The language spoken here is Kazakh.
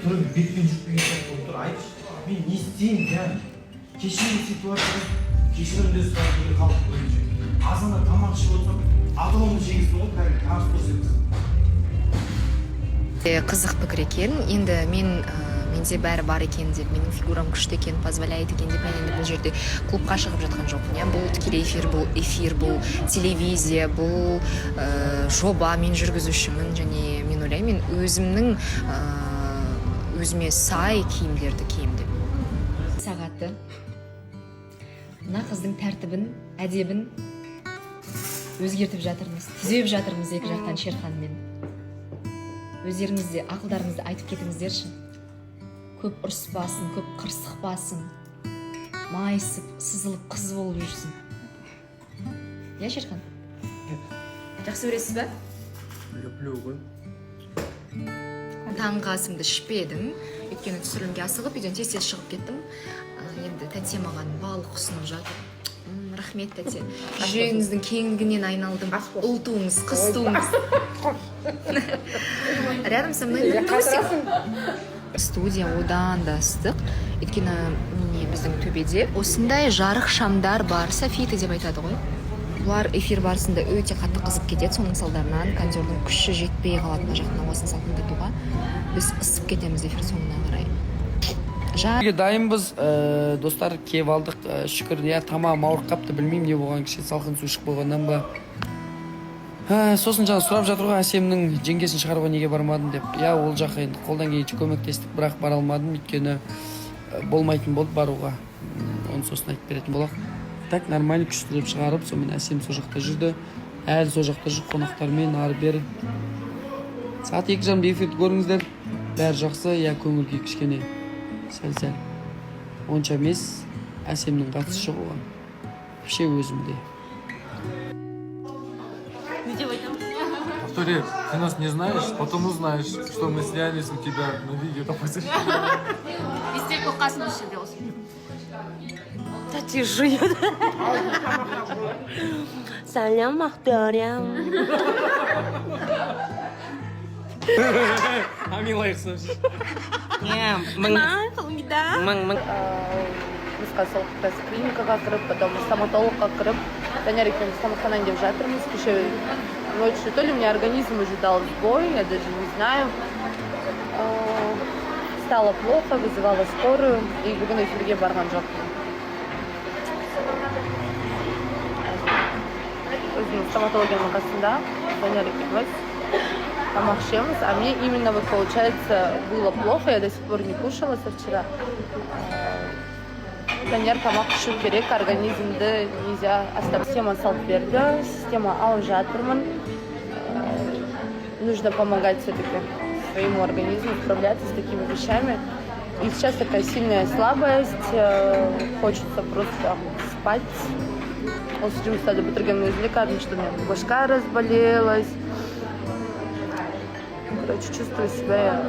тұрып бетпен жүріп келген сияқты болып тұр. Айтшы, мен не істеймін, я? Кешегі ситуацияда кешірімді сұрап келе халық бойынша. Азанда тамақ ішіп отырсам, атауымды жегізді ғой, кәдімгі таныс көрсетті. Қызық пікір екен. Енді менде бәрі бар екен деп, менің фигурам күшті екен, позволяет екен деп, мен енді бұл жерде клубқа шығып жатқан жоқпын. Бұл тікелей эфир, бұл телевизия, бұл жоба, мен жүргізушімін, және мен ойлаймын, мен өзіме сай киімдерді киемін деп. Сағаты мына қыздың тәртібін, әдебін өзгертіп жатырмыз, түзеп жатырмыз екі жақтан Шерханмен. Өздеріңіз де ақылдарыңызды айтып кетіңіздерші. Көп ұрыспасын, көп қырсықпасын, майысып, сызылып, қыз болып жүрсін. Я, Шерхан? Жақсы көресіз бе? Люблю ғой. Таңғы асымды ішпедім, өйткені түсірілімге асығып, үйден тез шығып кеттім. Енді тәте маған балық ұсынып жатыр. Рахмет, тәте. Жүрегіңіздің кеңдігінен айналдым. Ұл туыңыз, қыз туыңыз. Рядом со мной трусик. Студия одан да ыстық. Өйткені біздің төбеде осындай жарық шамдар бар, софиты деп айтады ғой. Бұлар эфир барысында өте қатты қызып кетеді, соның салдарынан кондердің күші жетпей қалатын жақтың ауасын салқындатуға біз ысып кетеміз эфир соңына қарай. Дайынбыз, достар, кеп алдық, шүкір, тамағым ауырып қапты, білмеймін не болған, кішкене салқын су ішіп қойғаннан ба. Сосын жаңа сұрап жатыр ғой, Әсемнің жеңгесін шығаруға неге бармадым деп. Ол жаққа енді қолдан келгенше көмектестік, бірақ бара алмадым, өйткені болмайтын болды баруға. Оны сосын айтып беретін болақ. Так, нормально күштіріп шығарып, сонымен Әсем со жақта жүрді. Әлі со жақта жүр қонақтармен ары-бері. Сағат 2:30 эфирді көріңіздер. Бәрі жақсы, көңіл-күй кішкене сәл-сәл. Онша емес, Әсемнің қатысы жоқ оған. Вообще өзімде. Повтори, ты нас не знаешь, потом узнаешь, что мы снялись у тебя на видео. Истеку қасында ішінде осы. Тәте жүйеді. Сәлем, Ақтөрем. Амин лайықсың. Біз қазір клиникаға кіріп, потом стоматологқа кіріп, Танер екеуміз тамақтанайын деп жатырмыз. Кеше ночью то ли у меня организм уже дал сбой, я даже не знаю. Стало плохо, вызывала скорую, и бүгін эфирге барған жоқпын. Өзінің стоматологияның қасында Танер екеуміз тамақ ішеміз, а мне именно вот получается было плохо, я до сих пор не кушала со вчера. Танер тамақ ішу керек, организмді нельзя оставить. Система салып берді, система алып жатырмын. Нужно помогать все-таки своему организму справляться с такими вещами. И сейчас такая сильная слабость, хочется просто спать. Он с этим стали бутыргенные лекарства, что у меня башка разболелась. Короче, чувствую себя